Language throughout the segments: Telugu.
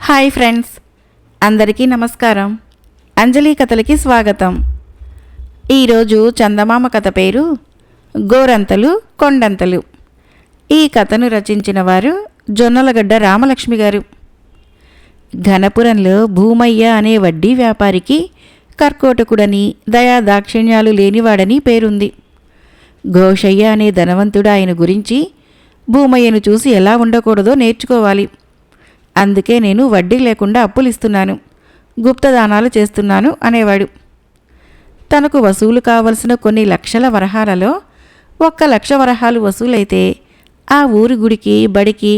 హాయ్ ఫ్రెండ్స్, అందరికీ నమస్కారం. అంజలి కథలకి స్వాగతం. ఈరోజు చందమామ కథ పేరు గోరంతలు కొండంతలు. ఈ కథను రచించిన వారు జొన్నలగడ్డ రామలక్ష్మి గారు. ఘనపురంలో భూమయ్య అనే వడ్డీ వ్యాపారికి కర్కోటకుడని దయా దాక్షిణ్యాలు లేనివాడని పేరుంది. ఘోషయ్య అనే ధనవంతుడు ఆయన గురించి భూమయ్యను చూసి ఎలా ఉండకూడదో నేర్చుకోవాలి. అందుకే నేను వడ్డీ లేకుండా అప్పులిస్తున్నాను, గుప్తదానాలు చేస్తున్నాను అనేవాడు. తనకు వసూలు కావలసిన కొన్ని లక్షల వరహాలలో 1,00,000 వరహాలు వసూలైతే ఆ ఊరి గుడికి బడికి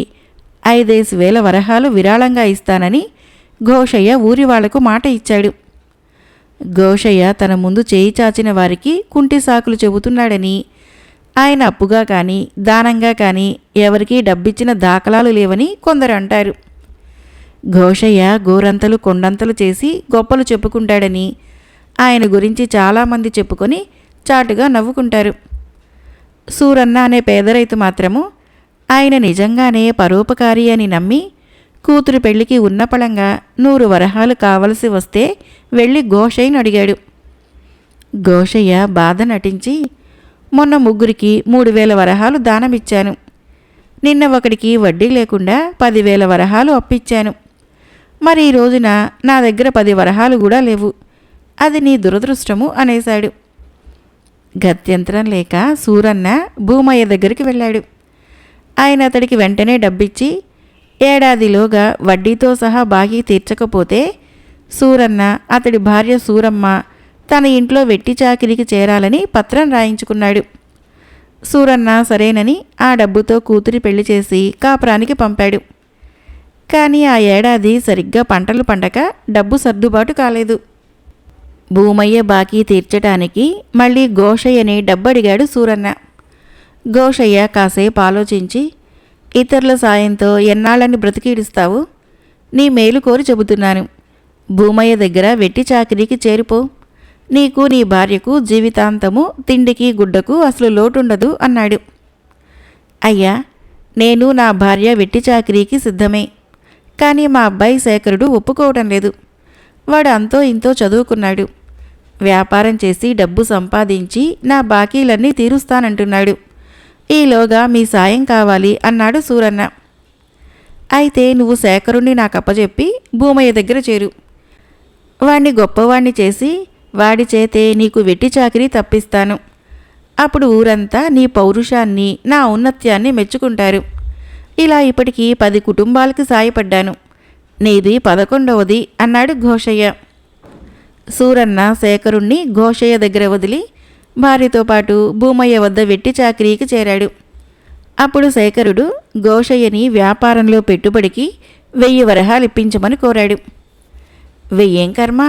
5,000 వరహాలు విరాళంగా ఇస్తానని ఘోషయ్య ఊరి వాళ్లకు మాట ఇచ్చాడు. ఘోషయ్య తన ముందు చేయి చాచిన వారికి కుంటి సాకులు చెబుతున్నాడని, ఆయన అప్పుగా కానీ దానంగా కానీ ఎవరికీ డబ్బిచ్చిన దాఖలాలు లేవని కొందరు అంటారు. ఘోషయ్య గోరంతలు కొండంతలు చేసి గొప్పలు చెప్పుకుంటాడని ఆయన గురించి చాలామంది చెప్పుకొని చాటుగా నవ్వుకుంటారు. సూరన్న అనే పేదరైతు మాత్రము ఆయన నిజంగానే పరోపకారి అని నమ్మి కూతురు పెళ్లికి ఉన్నపళంగా 100 వరహాలు కావలసి వస్తే వెళ్ళి ఘోషయ్యను అడిగాడు. ఘోషయ్య బాధ నటించి, మొన్న 3 3,000 వరహాలు దానమిచ్చాను, నిన్న ఒకడికి వడ్డీ లేకుండా 10,000 వరహాలు అప్పిచ్చాను, మరి ఈ రోజున నా దగ్గర 10 వరహాలు కూడా లేవు, అది నీ దురదృష్టము అనేశాడు. గత్యంతరం లేక సూరన్న భూమయ్య దగ్గరికి వెళ్ళాడు. ఆయన అతడికి వెంటనే డబ్బిచ్చి ఏడాదిలోగా వడ్డీతో సహా బాకీ తీర్చకపోతే సూరన్న అతడి భార్య సూరమ్మ తన ఇంట్లో వెట్టి చాకిరికి చేరాలని పత్రం రాయించుకున్నాడు. సూరన్న సరేనని ఆ డబ్బుతో కూతురి పెళ్లి చేసి కాపురానికి పంపాడు. కానీ ఆ ఏడాది సరిగ్గా పంటలు పండక డబ్బు సర్దుబాటు కాలేదు. భూమయ్య బాకీ తీర్చటానికి మళ్ళీ ఘోషయ్యని డబ్బడిగాడు సూరన్న. ఘోషయ్య కాసేపు ఆలోచించి, ఇతరుల సాయంతో ఎన్నాళ్ళని బ్రతికిడిస్తావు, నీ మేలు కోరి చెబుతున్నాను, భూమయ్య దగ్గర వెట్టి చాకిరీకి చేరిపో, నీకు నీ భార్యకు జీవితాంతము తిండికి గుడ్డకు అసలు లోటుండదు అన్నాడు. అయ్యా, నేను నా భార్య వెట్టి చాకిరీకి సిద్ధమే, కానీ మా అబ్బాయి శేఖరుడు ఒప్పుకోవటం లేదు. వాడు అంతో ఇంతో చదువుకున్నాడు, వ్యాపారం చేసి డబ్బు సంపాదించి నా బాకీలన్నీ తీరుస్తానంటున్నాడు, ఈలోగా మీ సాయం కావాలి అన్నాడు సూరన్న. అయితే నువ్వు శేఖరుణ్ణి నాకప్పచెప్పి భూమయ్య దగ్గర చేరు, వాణ్ణి గొప్పవాణ్ణి చేసి వాడి చేతే నీకు వెట్టి చాకిరీ తప్పిస్తాను. అప్పుడు ఊరంతా నీ పౌరుషాన్ని నా ఔన్నత్యాన్ని మెచ్చుకుంటారు. ఇలా ఇప్పటికీ 10 కుటుంబాలకి సాయపడ్డాను, నీది 11వది అన్నాడు ఘోషయ్య. సూరన్న శేఖరుణ్ణి ఘోషయ్య దగ్గర వదిలి భార్యతో పాటు భూమయ్య వద్ద వెట్టి చాకిరీకి చేరాడు. అప్పుడు శేఖరుడు ఘోషయ్యని వ్యాపారంలో పెట్టుబడికి 1000 వరహాలు ఇప్పించమని కోరాడు. 1000 కర్మ,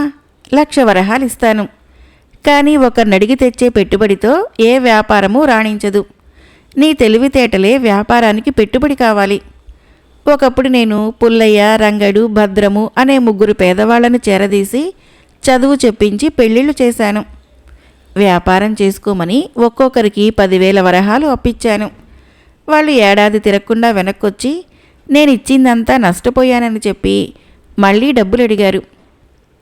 1,00,000 వరహాలు ఇస్తాను, కానీ ఒకరినడిగి తెచ్చే పెట్టుబడితో ఏ వ్యాపారమూ రాణించదు, నీ తెలివితేటలే వ్యాపారానికి పెట్టుబడి కావాలి. ఒకప్పుడు నేను పుల్లయ్య, రంగడు, భద్రము అనే 3 పేదవాళ్లను చేరదీసి చదువు చెప్పించి పెళ్ళిళ్ళు చేశాను. వ్యాపారం చేసుకోమని ఒక్కొక్కరికి 10,000 వరహాలు అప్పిచ్చాను. వాళ్ళు ఏడాది తిరగకుండా వెనక్కొచ్చి నేనిచ్చిందంతా నష్టపోయానని చెప్పి మళ్ళీ డబ్బులు అడిగారు.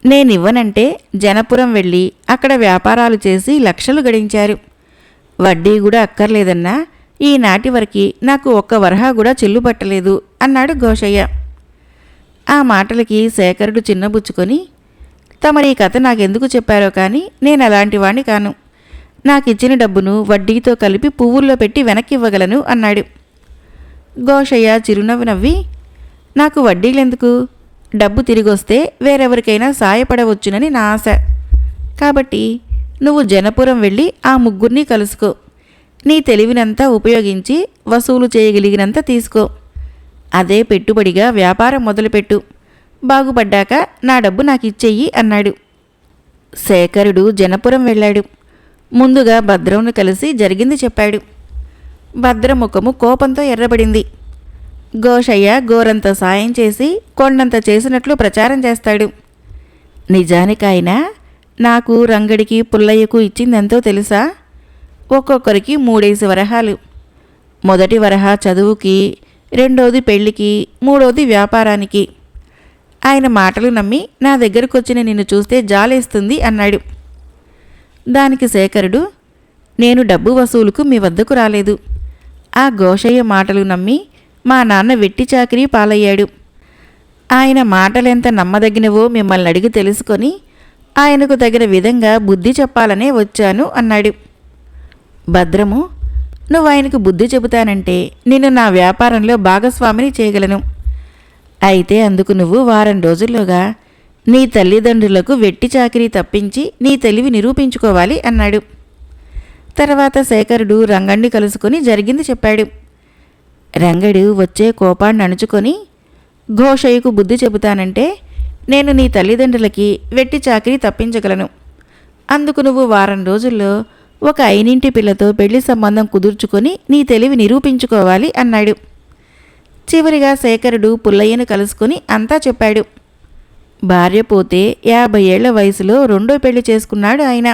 నేనివ్వనంటే జనపురం వెళ్ళి అక్కడ వ్యాపారాలు చేసి లక్షలు గడించారు. వడ్డీ కూడా అక్కర్లేదన్నా ఈనాటి వరకు నాకు 1 వరహా కూడా చెల్లుపట్టలేదు అన్నాడు ఘోషయ్య. ఆ మాటలకి శేఖరుడు చిన్నబుచ్చుకొని, తమరీ కథ నాకెందుకు చెప్పారో కానీ నేను అలాంటి వాణ్ణి కాను, నాకిచ్చిన డబ్బును వడ్డీతో కలిపి పువ్వుల్లో పెట్టి వెనక్కివ్వగలను అన్నాడు. ఘోషయ్య చిరునవ్వు నవ్వి, నాకు వడ్డీలెందుకు, డబ్బు తిరిగొస్తే వేరెవరికైనా సాయపడవచ్చునని నా ఆశ, కాబట్టి నువ్వు జనపురం వెళ్ళి ఆ 3 కలుసుకో, నీ తెలివినంతా ఉపయోగించి వసూలు చేయగలిగినంత తీసుకో, అదే పెట్టుబడిగా వ్యాపారం మొదలుపెట్టు, బాగుపడ్డాక నా డబ్బు నాకు ఇచ్చెయ్యి అన్నాడు. శేఖరుడు జనపురం వెళ్ళాడు. ముందుగా భద్రంను కలిసి జరిగింది చెప్పాడు. భద్రముఖము కోపంతో ఎర్రబడింది. ఘోషయ్య గోరంత సాయం చేసి కొండంత చేసినట్లు ప్రచారం చేస్తాడు. నిజానికైనా నాకు రంగడికి పుల్లయ్యకు ఇచ్చిందెంతో తెలుసా, ఒక్కొక్కరికి 3 వరహాలు. మొదటి వరహా చదువుకి, రెండోది పెళ్లికి, మూడోది వ్యాపారానికి. ఆయన మాటలు నమ్మి నా దగ్గరకొచ్చిన నిన్ను చూస్తే జాలేస్తుంది అన్నాడు. దానికి శేఖరుడు, నేను డబ్బు వసూలుకు మీ వద్దకు రాలేదు. ఆ ఘోషయ్య మాటలు నమ్మి మా నాన్న వెట్టి చాకిరీ పాలయ్యాడు. ఆయన మాటలెంత నమ్మదగినవో మిమ్మల్ని అడిగి తెలుసుకొని ఆయనకు తగిన విధంగా బుద్ధి చెప్పాలనే వచ్చాను అన్నాడు. భద్రము, నువ్వు ఆయనకు బుద్ధి చెబుతానంటే నిన్ను నా వ్యాపారంలో భాగస్వామిని చేయగలను. అయితే అందుకు నువ్వు వారం రోజుల్లోగా నీ తల్లిదండ్రులకు వెట్టి చాకిరీ తప్పించి నీ తెలివి నిరూపించుకోవాలి అన్నాడు. తర్వాత శేఖరుడు రంగడిని కలుసుకొని జరిగింది చెప్పాడు. రంగడు వచ్చే కోపాన్ని అణుచుకొని, ఘోషయ్యకు బుద్ధి చెబుతానంటే నేను నీ తల్లిదండ్రులకి వెట్టి చాకిరీ తప్పించగలను. అందుకు నువ్వు వారం రోజుల్లో ఒక అయినింటి పిల్లతో పెళ్లి సంబంధం కుదుర్చుకొని నీ తెలివి నిరూపించుకోవాలి అన్నాడు. చివరిగా శేఖరుడు పుల్లయ్యను కలుసుకొని అంతా చెప్పాడు. భార్య పోతే 50 ఏళ్ల వయసులో రెండో పెళ్లి చేసుకున్నాడు ఆయన.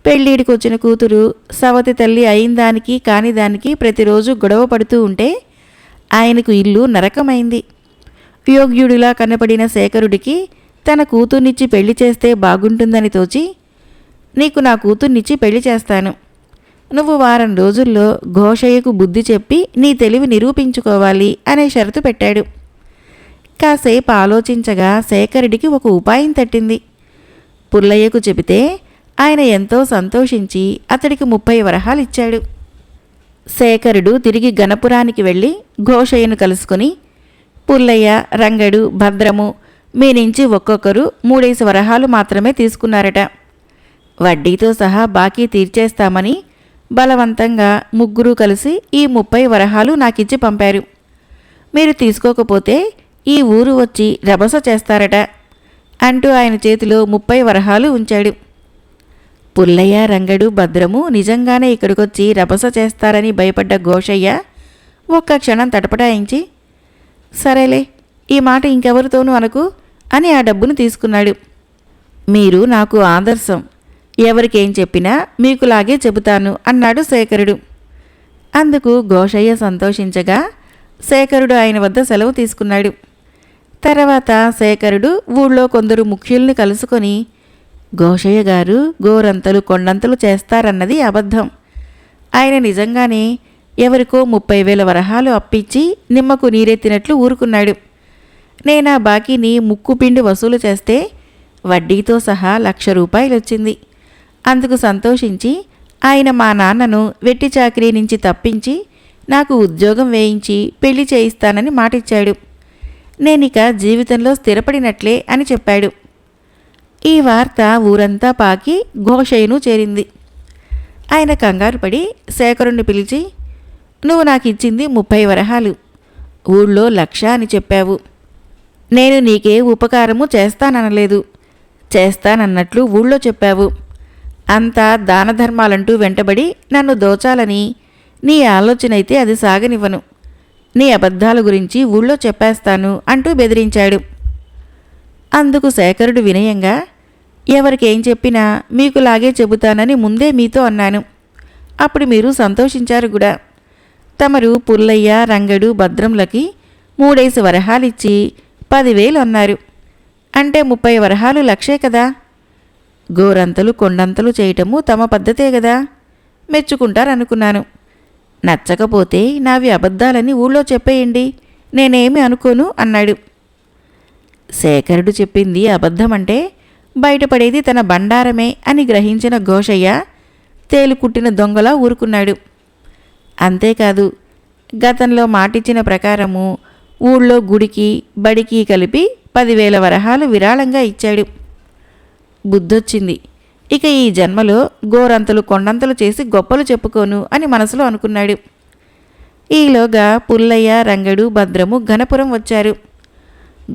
పెళ్ళిడికొచ్చిన కూతురు సవతి తల్లి అయిందానికి కాని దానికి ప్రతిరోజు గొడవ పడుతూ ఉంటే ఆయనకు ఇల్లు నరకమైంది. యోగ్యుడిలా కనపడిన శేఖరుడికి తన కూతుర్నిచ్చి పెళ్లి చేస్తే బాగుంటుందని తోచి, నీకు నా కూతుర్నిచ్చి పెళ్లి చేస్తాను. నువ్వు వారం రోజుల్లో ఘోషయ్యకు బుద్ధి చెప్పి నీ తెలివి నిరూపించుకోవాలి అనే షరతు పెట్టాడు. కాసేపు ఆలోచించగా శేఖరుడికి ఒక ఉపాయం తట్టింది. పుల్లయ్యకు చెబితే ఆయన ఎంతో సంతోషించి అతడికి 30 వరహాలు ఇచ్చాడు. శేఖరుడు తిరిగి గణపురానికి వెళ్ళి ఘోషయ్యను కలుసుకుని, పుల్లయ్య, రంగడు, భద్రము మీ నుంచి ఒక్కొక్కరు 3 వరహాలు మాత్రమే తీసుకున్నారట. వడ్డీతో సహా బాకీ తీర్చేస్తామని బలవంతంగా ముగ్గురు కలిసి ఈ 30 వరహాలు నాకిచ్చి పంపారు. మీరు తీసుకోకపోతే ఈ ఊరు వచ్చి రభస చేస్తారట అంటూ ఆయన చేతిలో 30 వరహాలు ఉంచాడు. పుల్లయ్య, రంగడు, భద్రము నిజంగానే ఇక్కడికొచ్చి రభస చేస్తారని భయపడ్డ ఘోషయ్య ఒక్క క్షణం తటపటాయించి, సరేలే, ఈ మాట ఇంకెవరితోనూ అనకు అని ఆ డబ్బును తీసుకున్నాడు. మీరు నాకు ఆదర్శం, ఎవరికేం చెప్పినా మీకులాగే చెబుతాను అన్నాడు శేఖరుడు. అందుకు ఘోషయ్య సంతోషించగా శేఖరుడు ఆయన వద్ద సెలవు తీసుకున్నాడు. తర్వాత శేఖరుడు ఊళ్ళో కొందరు ముఖ్యుల్ని కలుసుకొని, ఘోషయ్య గారు గోరంతలు కొండంతలు చేస్తారన్నది అబద్ధం. ఆయన నిజంగానే ఎవరికో 30,000 వరహాలు అప్పిచ్చి నిమ్మకు నీరెత్తినట్లు ఊరుకున్నాడు. నేనా బాకీని ముక్కుపిండి వసూలు చేస్తే వడ్డీతో సహా 1,00,000 రూపాయలు వచ్చింది. అందుకు సంతోషించి ఆయన మా నాన్నను వెట్టి చాకిరీ నుంచి తప్పించి నాకు ఉద్యోగం వేయించి పెళ్లి చేయిస్తానని మాటిచ్చాడు. నేనిక జీవితంలో స్థిరపడినట్లే అని చెప్పాడు. ఈ వార్త ఊరంతా పాకి ఘోషయ్యను చేరింది. ఆయన కంగారుపడి శేఖరుణ్ణి పిలిచి, నువ్వు నాకిచ్చింది 30 వరహాలు, ఊళ్ళో 1,00,000 అని చెప్పావు. నేను నీకే ఉపకారము చేస్తాననలేదు, చేస్తానన్నట్లు ఊళ్ళో చెప్పావు. అంతా దానధర్మాలంటూ వెంటబడి నన్ను దోచాలని నీ ఆలోచనైతే అది సాగనివ్వను. నీ అబద్ధాల గురించి ఊళ్ళో చెప్పేస్తాను అంటూ బెదిరించాడు. అందుకు శేఖరుడు వినయంగా, ఎవరికేం చెప్పినా మీకులాగే చెబుతానని ముందే మీతో అన్నాను. అప్పుడు మీరు సంతోషించారు కూడా. తమరు పుల్లయ్య, రంగడు, భద్రంలకి 3 వరహాలిచ్చి 10,000 అన్నారు. అంటే 30 వరహాలు 1,00,000 కదా. గోరంతలు కొండంతలు చేయటము తమ పద్ధతే గదా. మెచ్చుకుంటారనుకున్నాను. నచ్చకపోతే నావి అబద్ధాలని ఊళ్ళో చెప్పేయండి, నేనేమి అనుకోను అన్నాడు. శేఖరుడు చెప్పింది అబద్ధమంటే బయటపడేది తన బండారమే అని గ్రహించిన ఘోషయ్య తేలుకుట్టిన దొంగలా ఊరుకున్నాడు. అంతేకాదు, గతంలో మాటిచ్చిన ప్రకారము ఊళ్ళో గుడికి బడికి కలిపి 10,000 వరహాలు విరాళంగా ఇచ్చాడు. బుద్ధొచ్చింది, ఇక ఈ జన్మలో గోరంతలు కొండంతలు చేసి గొప్పలు చెప్పుకోను అని మనసులో అనుకున్నాడు. ఈలోగా పుల్లయ్య, రంగడు, భద్రము ఘనపురం వచ్చారు.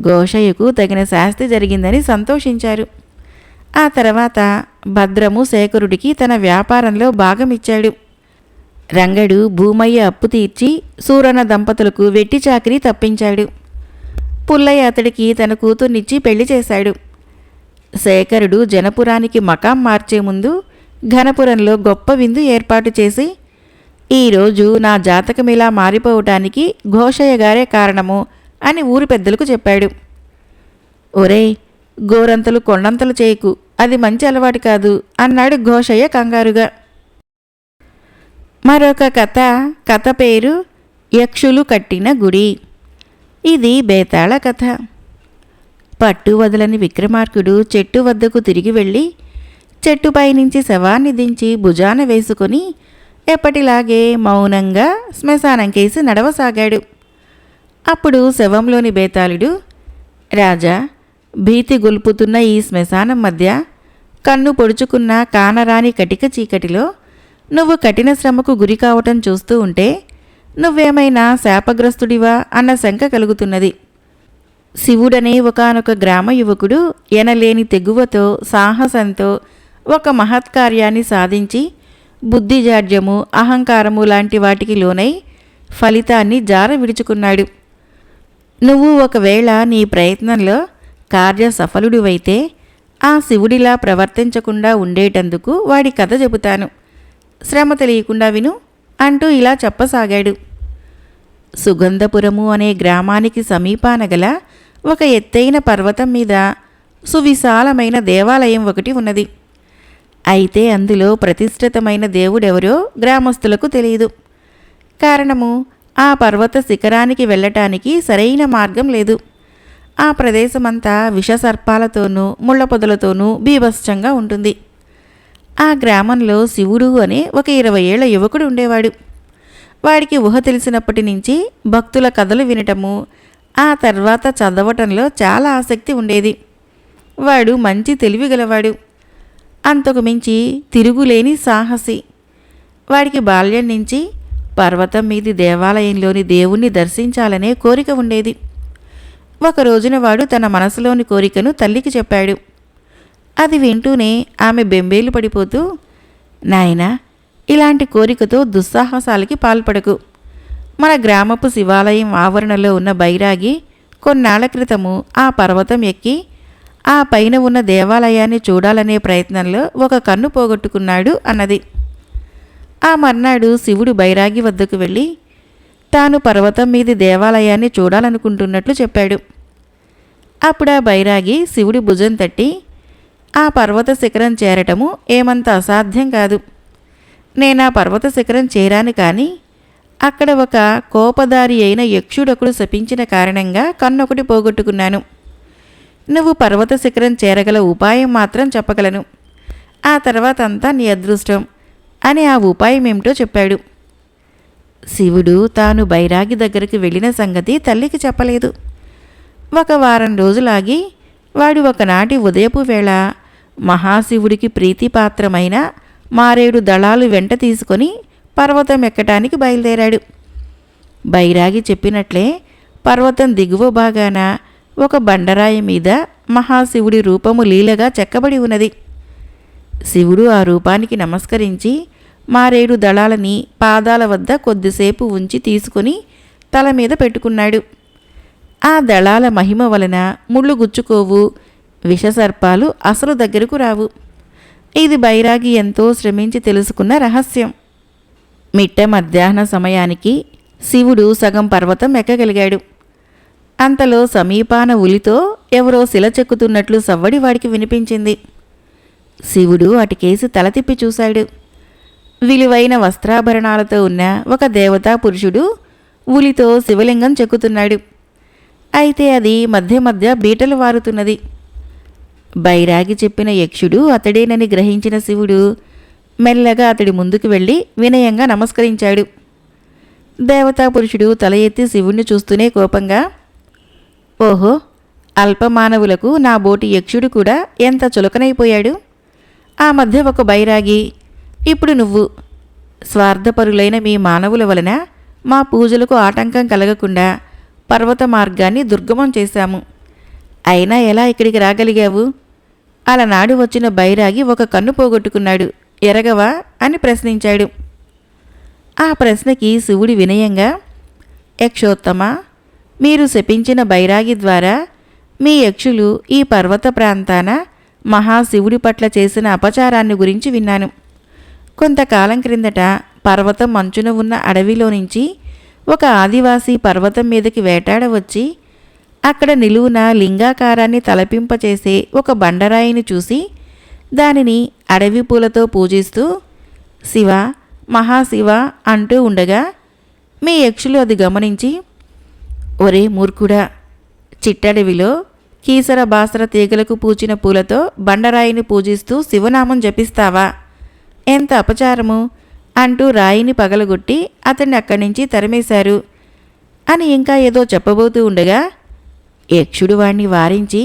ఘోషయ్యకు తగిన శాస్తి జరిగిందని సంతోషించారు. ఆ తర్వాత భద్రము శేఖరుడికి తన వ్యాపారంలో భాగమిచ్చాడు. రంగడు భూమయ్య అప్పు తీర్చి సూరన్న దంపతులకు వెట్టి చాకిరీ తప్పించాడు. పుల్లయ్య అతడికి తన కూతుర్నిచ్చి పెళ్లి చేశాడు. శేఖరుడు జనపురానికి మకాం మార్చే ముందు ఘనపురంలో గొప్ప విందు ఏర్పాటు చేసి, ఈరోజు నా జాతకమిలా మారిపోవటానికి ఘోషయ్య గారే కారణము అని ఊరి పెద్దలకు చెప్పాడు. ఒరేయ్, గోరంతలు కొండంతలు చేయకు, అది మంచి అలవాటు కాదు అన్నాడు ఘోషయ్య కంగారుగా. మరొక కథ పేరు యక్షులు కట్టిన గుడి. ఇది బేతాళ కథ. పట్టు వదలని విక్రమార్కుడు చెట్టు వద్దకు తిరిగి వెళ్ళి చెట్టుపై నుంచి శవాన్ని దించి భుజాన వేసుకొని ఎప్పటిలాగే మౌనంగా శ్మశానం కేసి నడవసాగాడు. అప్పుడు శవంలోని బేతాళుడు, రాజా, భీతి గొల్పుతున్న ఈ శ్మశానం మధ్య కన్ను పొడుచుకున్న కానరాని కటిక చీకటిలో నువ్వు కఠిన శ్రమకు గురి కావటం చూస్తూ ఉంటే నువ్వేమైనా శాపగ్రస్తుడివా అన్న శంక కలుగుతున్నది. శివుడనే ఒకానొక గ్రామ యువకుడు ఎనలేని తెగువతో సాహసంతో ఒక మహత్కార్యాన్ని సాధించి బుద్ధిజాడ్యము అహంకారము లాంటి వాటికి లోనై ఫలితాన్ని జార విడుచుకున్నాడు. నువ్వు ఒకవేళ నీ ప్రయత్నంలో కార్య సఫలుడివైతే ఆ శివుడిలా ప్రవర్తించకుండా ఉండేటందుకు వాడి కథ చెబుతాను, శ్రమ తెలియకుండా విను అంటూ ఇలా చెప్పసాగాడు. సుగంధపురము అనే గ్రామానికి సమీపాన గల ఒక ఎత్తైన పర్వతం మీద సువిశాలమైన దేవాలయం ఒకటి ఉన్నది. అయితే అందులో ప్రతిష్ఠితమైన దేవుడెవరో గ్రామస్తులకు తెలియదు. కారణము, ఆ పర్వత శిఖరానికి వెళ్ళటానికి సరైన మార్గం లేదు. ఆ ప్రదేశమంతా విషసర్పాలతోనూ ముళ్ళపొదలతోనూ బీభత్సంగా ఉంటుంది. ఆ గ్రామంలో శివుడు అనే ఒక 20 ఏళ్ల యువకుడు ఉండేవాడు. వాడికి ఊహ తెలిసినప్పటి నుంచి భక్తుల కథలు వినటము, ఆ తర్వాత చదవటంలో చాలా ఆసక్తి ఉండేది. వాడు మంచి తెలివి గలవాడు, అంతకు మించి తిరుగులేని సాహసి. వాడికి బాల్యం నుంచి పర్వతం మీది దేవాలయంలోని దేవుణ్ణి దర్శించాలనే కోరిక ఉండేది. ఒక రోజున వాడు తన మనసులోని కోరికను తల్లికి చెప్పాడు. అది వింటూనే ఆమె బెంబేలు పడిపోతూ, నాయనా, ఇలాంటి కోరికతో దుస్సాహసాలకి పాల్పడకు. మన గ్రామపు శివాలయం ఆవరణలో ఉన్న బైరాగి కొన్నాళ్ల క్రితము ఆ పర్వతం ఎక్కి ఆ పైన ఉన్న దేవాలయాన్ని చూడాలనే ప్రయత్నంలో ఒక కన్ను పోగొట్టుకున్నాడు అన్నది. ఆ మర్నాడు శివుడు బైరాగి వద్దకు వెళ్ళి తాను పర్వతం మీది దేవాలయాన్ని చూడాలనుకుంటున్నట్లు చెప్పాడు. అప్పుడు ఆ బైరాగి శివుడి భుజం తట్టి, ఆ పర్వత శిఖరం చేరటము ఏమంత అసాధ్యం కాదు. నేనా పర్వత శిఖరం చేరాను, కానీ అక్కడ ఒక కోపదారి అయిన యక్షుడొకడు శపించిన కారణంగా కన్నొకటి పోగొట్టుకున్నాను. నువ్వు పర్వత శిఖరం చేరగల ఉపాయం మాత్రం చెప్పగలను, ఆ తర్వాత అంతా నీ అదృష్టం అని ఆ ఉపాయం ఏమిటో చెప్పాడు. శివుడు తాను బైరాగి దగ్గరికి వెళ్ళిన సంగతి తల్లికి చెప్పలేదు. ఒక వారం రోజులాగి వాడు ఒకనాటి ఉదయపు వేళ మహాశివుడికి ప్రీతిపాత్రమైన మారేడు దళాలు వెంట తీసుకొని పర్వతం ఎక్కటానికి బయలుదేరాడు. బైరాగి చెప్పినట్లే పర్వతం దిగువ భాగాన ఒక బండరాయి మీద మహాశివుడి రూపము లీలగా చెక్కబడి ఉన్నది. శివుడు ఆ రూపానికి నమస్కరించి మారేడు దళాలని పాదాల వద్ద కొద్దిసేపు ఉంచి తీసుకుని తల మీద పెట్టుకున్నాడు. ఆ దళాల మహిమ వలన ముళ్ళు గుచ్చుకోవు, విషసర్పాలు అసలు దగ్గరకు రావు. ఇది బైరాగి ఎంతో శ్రమించి తెలుసుకున్న రహస్యం. మిట్ట మధ్యాహ్న సమయానికి శివుడు సగం పర్వతం ఎక్కగలిగాడు. అంతలో సమీపాన ఉలితో ఎవరో శిల చెక్కుతున్నట్లు సవ్వడి వాడికి వినిపించింది. శివుడు అటుకేసి తల తిప్పి చూశాడు. విలువైన వస్త్రాభరణాలతో ఉన్న ఒక దేవతా పురుషుడు ఉలితో శివలింగం చెక్కుతున్నాడు. అయితే అది మధ్య మధ్య బీటలు వారుతున్నది. బైరాగి చెప్పిన యక్షుడు అతడేనని గ్రహించిన శివుడు మెల్లగా అతడి ముందుకు వెళ్ళి వినయంగా నమస్కరించాడు. దేవతా పురుషుడు తల ఎత్తి శివుణ్ణి చూస్తూనే కోపంగా, ఓహో, అల్పమానవులకు నా బోటి యక్షుడు కూడా ఎంత చులకనైపోయాడు. ఆ మధ్య ఒక బైరాగి, ఇప్పుడు నువ్వు, స్వార్థపరులైన మీ మానవుల వలన మా పూజలకు ఆటంకం కలగకుండా పర్వత మార్గాన్ని దుర్గమం చేశాము. అయినా ఎలా ఇక్కడికి రాగలిగావు? అలనాడు వచ్చిన బైరాగి ఒక కన్ను పోగొట్టుకున్నాడు, ఎరగవా అని ప్రశ్నించాడు. ఆ ప్రశ్నకి శివుడి వినయంగా, యక్షోత్తమ, మీరు శపించిన బైరాగి ద్వారా మీ యక్షులు ఈ పర్వత ప్రాంతాన మహాశివుడి పట్ల చేసిన అపచారాన్ని గురించి విన్నాను. కొంతకాలం క్రిందట పర్వతం మంచున ఉన్న అడవిలో నుంచి ఒక ఆదివాసీ పర్వతం మీదకి వేటాడ వచ్చి అక్కడ నిలువున లింగాకారాన్ని తలపింపచేసే ఒక బండరాయిని చూసి దానిని అడవి పూలతో పూజిస్తూ శివ, మహాశివ అంటూ ఉండగా మీ యక్షులు అది గమనించి, ఒరే మూర్ఖుడా, చిట్టడవిలో కీసర బాసర తీగలకు పూచిన పూలతో బండరాయిని పూజిస్తూ శివనామం జపిస్తావా? ఎంత అపచారము అంటూ రాయిని పగలగొట్టి అతన్ని అక్కడి నుంచి తరిమేశారు అని ఇంకా ఏదో చెప్పబోతూ ఉండగా యక్షుడు వాణ్ణి వారించి,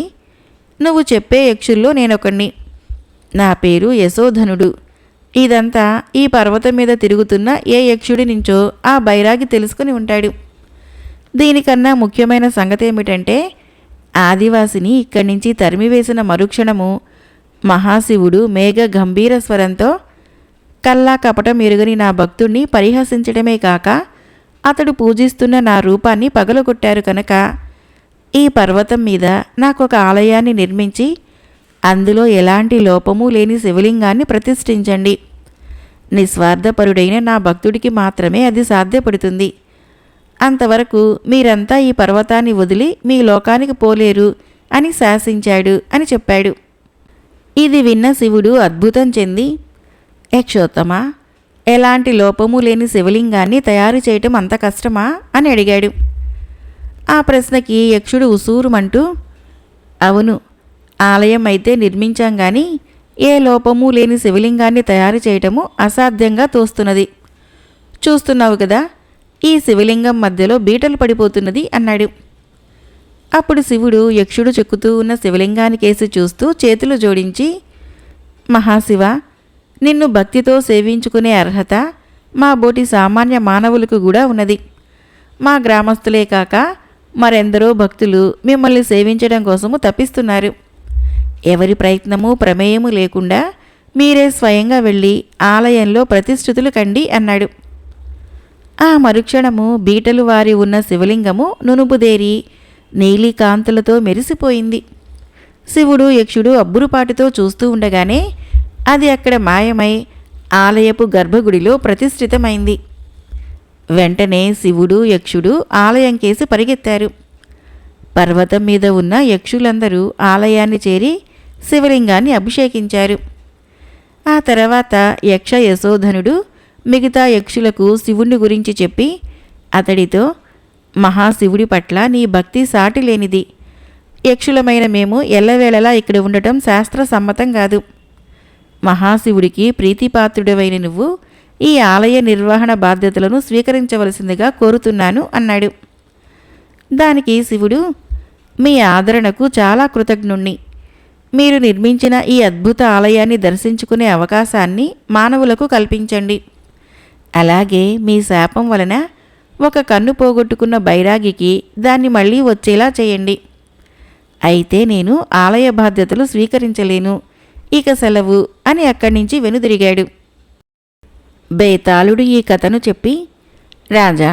నువ్వు చెప్పే యక్షుల్లో నేనొకణ్ణి. నా పేరు యశోధనుడు. ఇదంతా ఈ పర్వతం మీద తిరుగుతున్న ఏ యక్షుడి నుంచో ఆ బైరాగి తెలుసుకుని ఉంటాడు. దీనికన్నా ముఖ్యమైన సంగతి ఏమిటంటే, ఆదివాసిని ఇక్కడి నుంచి తరిమివేసిన మరుక్షణము మహాశివుడు మేఘ గంభీర స్వరంతో కల్లా కపటం ఎరుగని నా భక్తుణ్ణి పరిహసించడమే కాక అతడు పూజిస్తున్న నా రూపాన్ని పగలగొట్టారు కనుక ఈ పర్వతం మీద నాకొక ఆలయాన్ని నిర్మించి అందులో ఎలాంటి లోపము లేని శివలింగాన్ని ప్రతిష్ఠించండి. నిస్వార్థపరుడైన నా భక్తుడికి మాత్రమే అది సాధ్యపడుతుంది. అంతవరకు మీరంతా ఈ పర్వతాన్ని వదిలి మీ లోకానికి పోలేరు అని శాసించాడు అని చెప్పాడు. ఇది విన్న శివుడు అద్భుతం చెంది, యక్షోత్తమా, ఎలాంటి లోపము లేని శివలింగాన్ని తయారు చేయటం అంత కష్టమా అని అడిగాడు. ఆ ప్రశ్నకి యక్షుడు ఉసూరుమంటూ, అవును, ఆలయం అయితే నిర్మించాం గాని ఏ లోపము లేని శివలింగాన్ని తయారు చేయటము అసాధ్యంగా తోస్తున్నది. చూస్తున్నావు కదా, ఈ శివలింగం మధ్యలో బీటలు పడిపోతున్నది అన్నాడు. అప్పుడు శివుడు యక్షుడు చెక్కుతూ ఉన్న శివలింగానికేసి చూస్తూ చేతులు జోడించి, మహాశివ, నిన్ను భక్తితో సేవించుకునే అర్హత మా బోటి సామాన్య మానవులకు కూడా ఉన్నది. మా గ్రామస్తులే కాక మరెందరో భక్తులు మిమ్మల్ని సేవించడం కోసము తప్పిస్తున్నారు. ఎవరి ప్రయత్నము ప్రమేయము లేకుండా మీరే స్వయంగా వెళ్ళి ఆలయంలో ప్రతిష్ఠితులు కండి అన్నాడు. ఆ మరుక్షణము బీటలు వారి ఉన్న శివలింగము నునుపుదేరి నీలికాంతులతో మెరిసిపోయింది. శివుడు యక్షుడు అబ్బురుపాటుతో చూస్తూ ఉండగానే అది అక్కడ మాయమై ఆలయపు గర్భగుడిలో ప్రతిష్ఠితమైంది. వెంటనే శివుడు యక్షుడు ఆలయం కేసి పరిగెత్తారు. పర్వతం మీద ఉన్న యక్షులందరూ ఆలయాన్ని చేరి శివలింగాన్ని అభిషేకించారు. ఆ తర్వాత యక్ష యశోధనుడు మిగతా యక్షులకు శివుణ్ణి గురించి చెప్పి అతడితో, మహాశివుడి పట్ల నీ భక్తి సాటి లేనిది. యక్షులమైన మేము ఎల్లవేళలా ఇక్కడ ఉండటం శాస్త్ర సమ్మతం కాదు. మహాశివుడికి ప్రీతిపాత్రుడవైన నువ్వు ఈ ఆలయ నిర్వహణ బాధ్యతలను స్వీకరించవలసిందిగా కోరుతున్నాను అన్నాడు. దానికి శివుడు, మీ ఆదరణకు చాలా కృతజ్ఞుణ్ణి. మీరు నిర్మించిన ఈ అద్భుత ఆలయాన్ని దర్శించుకునే అవకాశాన్ని మానవులకు కల్పించండి. అలాగే మీ శాపం వలన ఒక కన్ను పోగొట్టుకున్న బైరాగికి దాన్ని మళ్ళీ వచ్చేలా చేయండి. అయితే నేను ఆలయ బాధ్యతలు స్వీకరించలేను, ఇక సెలవు అని అక్కడి నుంచి వెనుదిరిగాడు. బేతాళుడు ఈ కథను చెప్పి, రాజా,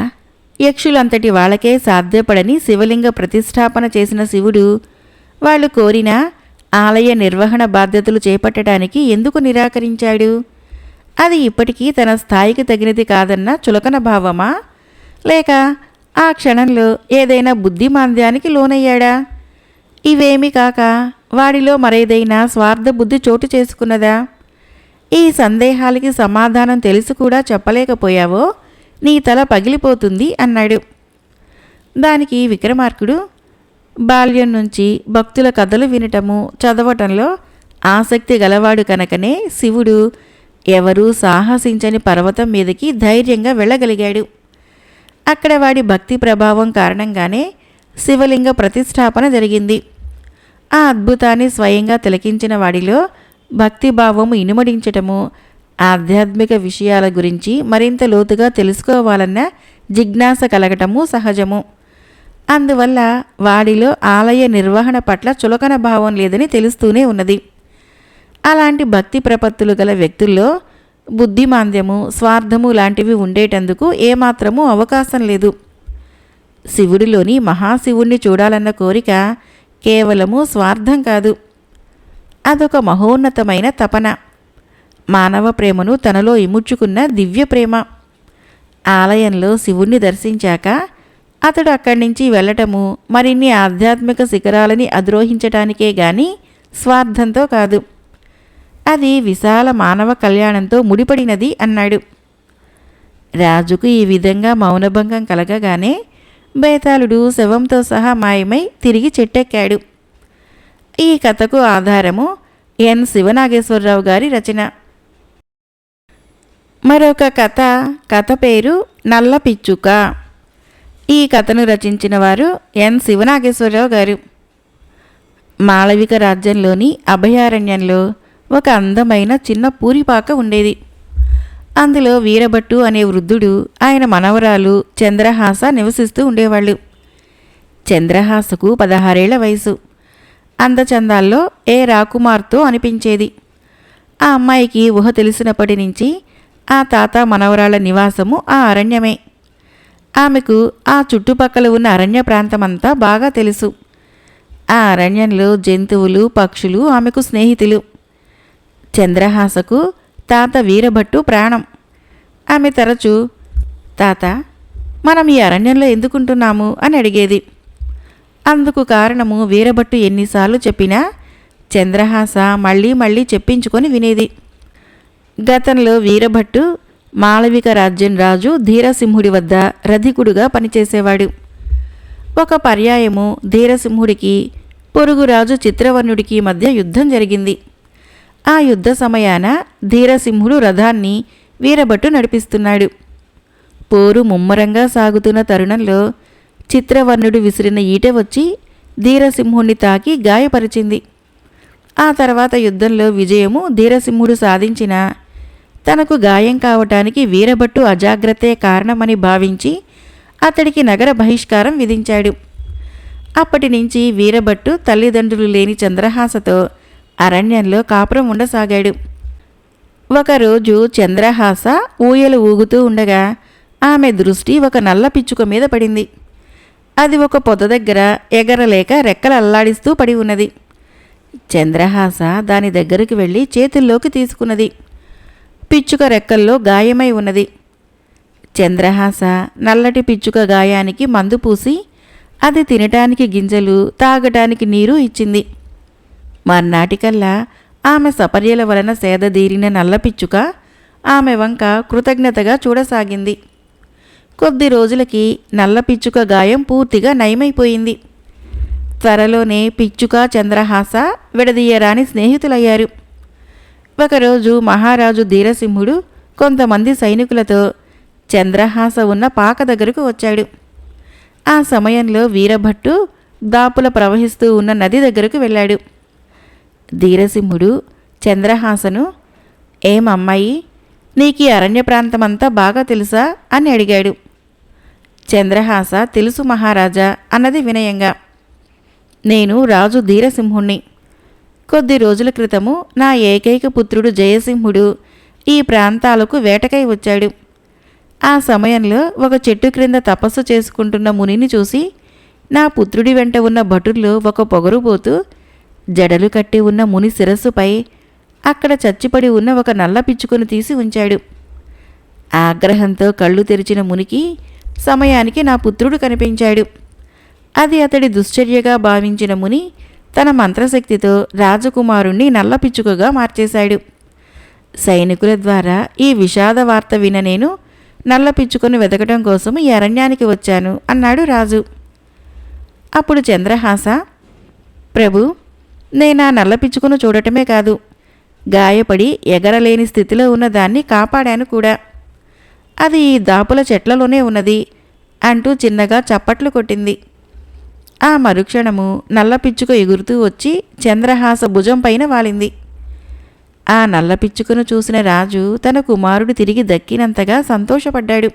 యక్షులంతటి వాళ్ళకే సాధ్యపడని శివలింగ ప్రతిష్టాపన చేసిన శివుడు వాళ్ళు కోరిన ఆలయ నిర్వహణ బాధ్యతలు చేపట్టడానికి ఎందుకు నిరాకరించాడు? అది ఇప్పటికీ తన స్థాయికి తగినది కాదన్న చులకన భావమా, లేక ఆ క్షణంలో ఏదైనా బుద్ధిమాంద్యానికి లోనయ్యాడా? ఇవేమీ కాక వాడిలో మరేదైనా స్వార్థ బుద్ధి చోటు చేసుకున్నదా? ఈ సందేహాలకి సమాధానం తెలిసి కూడా చెప్పలేకపోయావో నీ తల పగిలిపోతుంది అన్నాడు. దానికి విక్రమార్కుడు, బాల్యం నుంచి భక్తుల కథలు వినటము చదవటంలో ఆసక్తి గలవాడు కనుకనే శివుడు ఎవరూ సాహసించని పర్వతం మీదకి ధైర్యంగా వెళ్ళగలిగాడు. అక్కడ వాడి భక్తి ప్రభావం కారణంగానే శివలింగ ప్రతిష్టాపన జరిగింది. ఆ అద్భుతాన్ని స్వయంగా తిలకించిన వాడిలో భక్తిభావము ఇనుమడించటము, ఆధ్యాత్మిక విషయాల గురించి మరింత లోతుగా తెలుసుకోవాలన్న జిజ్ఞాస కలగటము సహజము. అందువల్ల వాడిలో ఆలయ నిర్వహణ పట్ల చులకన భావం లేదని తెలుస్తూనే ఉన్నది. అలాంటి భక్తి ప్రపత్తులు గల వ్యక్తుల్లో బుద్ధిమాంద్యము, స్వార్థము లాంటివి ఉండేటందుకు ఏమాత్రమూ అవకాశం లేదు. శివుడిలోని మహాశివుణ్ణి చూడాలన్న కోరిక కేవలము స్వార్థం కాదు, అదొక మహోన్నతమైన తపన, మానవ ప్రేమను తనలో ఇముడ్చుకున్న దివ్య ప్రేమ. ఆలయంలో శివుణ్ణి దర్శించాక అతడు అక్కడి నుంచి వెళ్ళటము మరిన్ని ఆధ్యాత్మిక శిఖరాలని అధిరోహించటానికే గాని స్వార్థంతో కాదు. అది విశాల మానవ కళ్యాణంతో ముడిపడినది అన్నాడు. రాజుకు ఈ విధంగా మౌనభంగం కలగగానే బేతాళుడు శవంతో సహా మాయమై తిరిగి చెట్టెక్కాడు. ఈ కథకు ఆధారము ఎన్ శివనాగేశ్వరరావు గారి రచన. మరొక కథ పేరు నల్ల పిచ్చుక. ఈ కథను రచించిన వారు ఎన్ శివనాగేశ్వరరావు గారు. మాళవిక రాజ్యంలోని అభయారణ్యంలో ఒక అందమైన చిన్న పూరిపాక ఉండేది. అందులో వీరభట్టు అనే వృద్ధుడు, ఆయన మనవరాలు చంద్రహాస నివసిస్తూ ఉండేవాళ్ళు. చంద్రహాసకు 16 ఏళ్ల వయసు. అందచందాల్లో ఏ రాకుమార్తో అనిపించేది. ఆ అమ్మాయికి ఊహ తెలిసినప్పటి నుంచి ఆ తాత మనవరాళ్ల నివాసము ఆ అరణ్యమే. ఆమెకు ఆ చుట్టుపక్కల ఉన్న అరణ్య ప్రాంతమంతా బాగా తెలుసు. ఆ అరణ్యంలో జంతువులు, పక్షులు ఆమెకు స్నేహితులు. చంద్రహాసకు తాత వీరభట్టు ప్రాణం. ఆమె తరచూ, తాత, మనం ఈ అరణ్యంలో ఎందుకుంటున్నాము అని అడిగేది. అందుకు కారణము వీరభట్టు ఎన్నిసార్లు చెప్పినా చంద్రహాస మళ్ళీ మళ్ళీ చెప్పించుకొని వినేది. గతంలో వీరభట్టు మాళవిక రాజ్యం రాజు ధీరసింహుడి వద్ద రధికుడుగా పనిచేసేవాడు. ఒక పర్యాయము ధీరసింహుడికి పొరుగురాజు చిత్రవర్ణుడికి మధ్య యుద్ధం జరిగింది. ఆ యుద్ధ సమయాన ధీరసింహుడు రథాన్ని వీరభట్టు నడిపిస్తున్నాడు. పోరు ముమ్మరంగా సాగుతున్న తరుణంలో చిత్రవర్ణుడు విసిరిన ఈటె వచ్చి ధీరసింహుణ్ణి తాకి గాయపరిచింది. ఆ తర్వాత యుద్ధంలో విజయము ధీరసింహుడు సాధించిన తనకు గాయం కావటానికి వీరభట్టు అజాగ్రత్తే కారణమని భావించి అతడికి నగర బహిష్కారం విధించాడు. అప్పటి నుంచి వీరభట్టు తల్లిదండ్రులు లేని చంద్రహాసతో అరణ్యంలో కాపురం ఉండసాగాడు. ఒకరోజు చంద్రహాస ఊయలు ఊగుతూ ఉండగా ఆమె దృష్టి ఒక నల్ల పిచ్చుక మీద పడింది. అది ఒక పొద దగ్గర ఎగరలేక రెక్కలు అల్లాడిస్తూ పడి ఉన్నది. చంద్రహాస దాని దగ్గరికి వెళ్ళి చేతుల్లోకి తీసుకున్నది. పిచ్చుక రెక్కల్లో గాయమై ఉన్నది. చంద్రహాస నల్లటి పిచ్చుక గాయానికి మందు పూసి అది తినటానికి గింజలు, తాగటానికి నీరు ఇచ్చింది. మర్నాటికల్లా ఆమె సపర్యల వలన సేదదీరిన నల్ల పిచ్చుక ఆమె వంక కృతజ్ఞతగా చూడసాగింది. కొద్ది రోజులకి నల్ల పిచ్చుక గాయం పూర్తిగా నయమైపోయింది. త్వరలోనే పిచ్చుక చంద్రహాస విడదీయరాని స్నేహితులయ్యారు. ఒకరోజు మహారాజు ధీరసింహుడు కొంతమంది సైనికులతో చంద్రహాస ఉన్న పాక దగ్గరకు వచ్చాడు. ఆ సమయంలో వీరభట్టు దాపుల ప్రవహిస్తూ ఉన్న నది దగ్గరకు వెళ్ళాడు. ధీరసింహుడు చంద్రహాసను, ఏమమ్మాయి, నీకీ అరణ్య ప్రాంతమంతా బాగా తెలుసా అని అడిగాడు. చంద్రహాస, తెలుసు మహారాజా అన్నది వినయంగా. నేను రాజు ధీరసింహుణ్ణి. కొద్ది రోజుల క్రితము నా ఏకైక పుత్రుడు జయసింహుడు ఈ ప్రాంతాలకు వేటకై వచ్చాడు. ఆ సమయంలో ఒక చెట్టు క్రింద తపస్సు చేసుకుంటున్న మునిని చూసి నా పుత్రుడి వెంట ఉన్న భటుల్లో ఒక పొగరుబోతూ జడలు కట్టి ఉన్న ముని శిరస్సుపై అక్కడ చచ్చిపడి ఉన్న ఒక నల్ల పిచ్చుకను తీసి ఉంచాడు. ఆగ్రహంతో కళ్ళు తెరిచిన మునికి సమయానికి నా పుత్రుడు కనిపించాడు. అది అతడి దుశ్చర్యగా భావించిన ముని తన మంత్రశక్తితో రాజకుమారుణ్ణి నల్ల పిచ్చుకగా మార్చేశాడు. సైనికుల ద్వారా ఈ విషాద వార్త విన నేను నల్ల పిచ్చుకను వెతకడం కోసం ఈ అరణ్యానికి వచ్చాను అన్నాడు రాజు. అప్పుడు చంద్రహాస, ప్రభు, నేనా నల్ల పిచ్చుకను చూడటమే కాదు, గాయపడి ఎగరలేని స్థితిలో ఉన్న దాన్ని కాపాడాను కూడా. అది ఈ దాపుల చెట్లలోనే ఉన్నది అంటూ చిన్నగా చప్పట్లు కొట్టింది. ఆ మరుక్షణము నల్ల పిచ్చుక ఎగురుతూ వచ్చి చంద్రహాస భుజం పైన వాలింది. ఆ నల్ల పిచ్చుకను చూసిన రాజు తన కుమారుడు తిరిగి దక్కినంతగా సంతోషపడ్డాడు.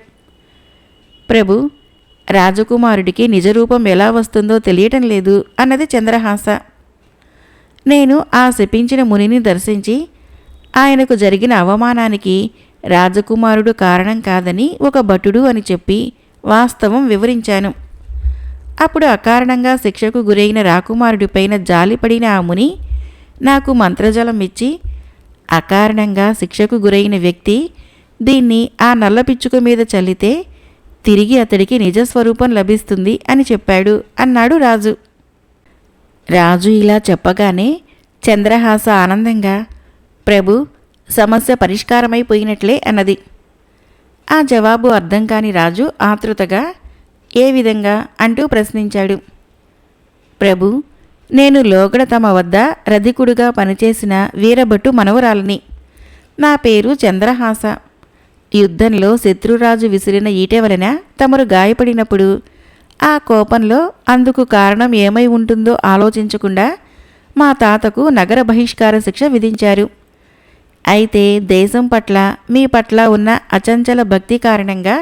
ప్రభు, రాజకుమారుడికి నిజరూపం ఎలా వస్తుందో తెలియటం లేదు అన్నది చంద్రహాస. నేను ఆ శపించిన మునిని దర్శించి ఆయనకు జరిగిన అవమానానికి రాజకుమారుడు కారణం కాదని ఒక భటుడు అని చెప్పి వాస్తవం వివరించాను. అప్పుడు అకారణంగా శిక్షకు గురైన రాకుమారుడిపైన జాలిపడిన ఆ ముని నాకు మంత్రజలం ఇచ్చి, అకారణంగా శిక్షకు గురైన వ్యక్తి దీన్ని ఆ నల్ల పిచ్చుక మీద చల్లితే తిరిగి అతడికి నిజస్వరూపం లభిస్తుంది అని చెప్పాడు అన్నాడు రాజు. రాజు ఇలా చెప్పగానే చంద్రహాస ఆనందంగా, ప్రభు, సమస్య పరిష్కారమైపోయినట్లే అన్నది. ఆ జవాబు అర్థం కాని రాజు ఆతృతగా, ఏ విధంగా అంటూ ప్రశ్నించాడు. ప్రభు, నేను లోగడ తమ వద్ద రధికుడుగా పనిచేసిన వీరభట్టు మనవరాలిని. నా పేరు చంద్రహాస. యుద్ధంలో శత్రురాజు విసిరిన ఈటె వలన తమరు గాయపడినప్పుడు ఆ కోపంలో అందుకు కారణం ఏమై ఉంటుందో ఆలోచించకుండా మా తాతకు నగర బహిష్కార శిక్ష విధించారు. అయితే దేశం పట్ల మీ పట్ల ఉన్న అచంచల భక్తి కారణంగా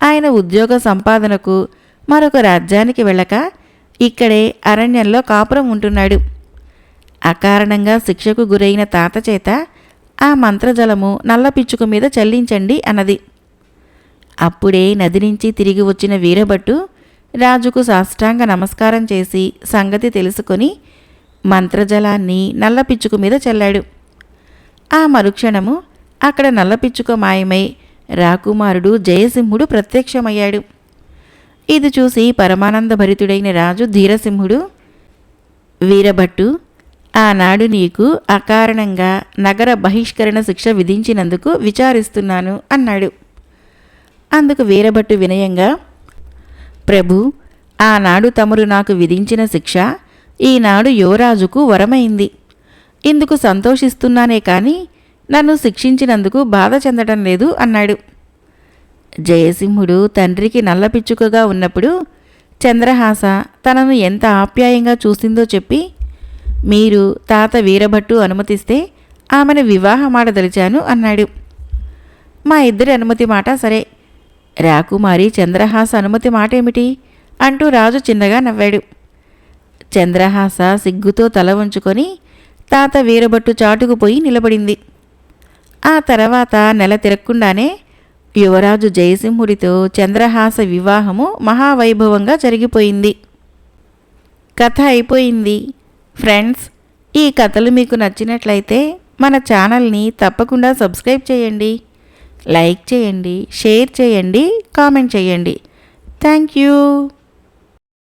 ఆయన ఉద్యోగ సంపాదనకు మరొక రాజ్యానికి వెళ్ళక ఇక్కడే అరణ్యంలో కాపురం ఉంటున్నాడు. అకారణంగా శిక్షకు గురైన తాత చేత ఆ మంత్రజలము నల్లపిచ్చుక మీద చల్లించండి అన్నది. అప్పుడే నది నుంచి తిరిగి వచ్చిన వీరభట్టు రాజుకు సాష్టాంగ నమస్కారం చేసి సంగతి తెలుసుకొని మంత్రజలాన్ని నల్లపిచ్చుక మీద చల్లాడు. ఆ మరుక్షణము అక్కడ నల్లపిచ్చుక మాయమై రాకుమారుడు జయసింహుడు ప్రత్యక్షమయ్యాడు. ఇది చూసి పరమానందభరితుడైన రాజు ధీరసింహుడు, వీరభట్టు, ఆనాడు నీకు అకారణంగా నగర బహిష్కరణ శిక్ష విధించినందుకు విచారిస్తున్నాను అన్నాడు. అందుకు వీరభట్టు వినయంగా, ప్రభు, ఆనాడు తమరు నాకు విధించిన శిక్ష ఈనాడు యువరాజుకు వరమైంది. ఇందుకు సంతోషిస్తున్నానే కాని నన్ను శిక్షించినందుకు బాధ చెందటం లేదు అన్నాడు. జయసింహుడు తండ్రికి నల్లపిచ్చుకగా ఉన్నప్పుడు చంద్రహాస తనను ఎంత ఆప్యాయంగా చూసిందో చెప్పి, మీరు తాత వీరభట్టు అనుమతిస్తే ఆమెను వివాహమాడదలిచాను అన్నాడు. మా ఇద్దరి అనుమతి మాట సరే, రాకుమారి చంద్రహాస అనుమతి మాటేమిటి అంటూ రాజు చిన్నగా నవ్వాడు. చంద్రహాస సిగ్గుతో తల వంచుకొని తాత వీరభట్టు చాటుకు పోయి నిలబడింది. ఆ తర్వాత నెల తిరగకుండానే యువరాజు జయసింహుడితో చంద్రహాస వివాహము మహావైభవంగా జరిగిపోయింది. కథ అయిపోయింది. ఫ్రెండ్స్, ఈ కథలు మీకు నచ్చినట్లయితే మన ఛానల్ని తప్పకుండా సబ్స్క్రైబ్ చేయండి, లైక్ చేయండి, షేర్ చేయండి, కామెంట్ చేయండి. Thank you.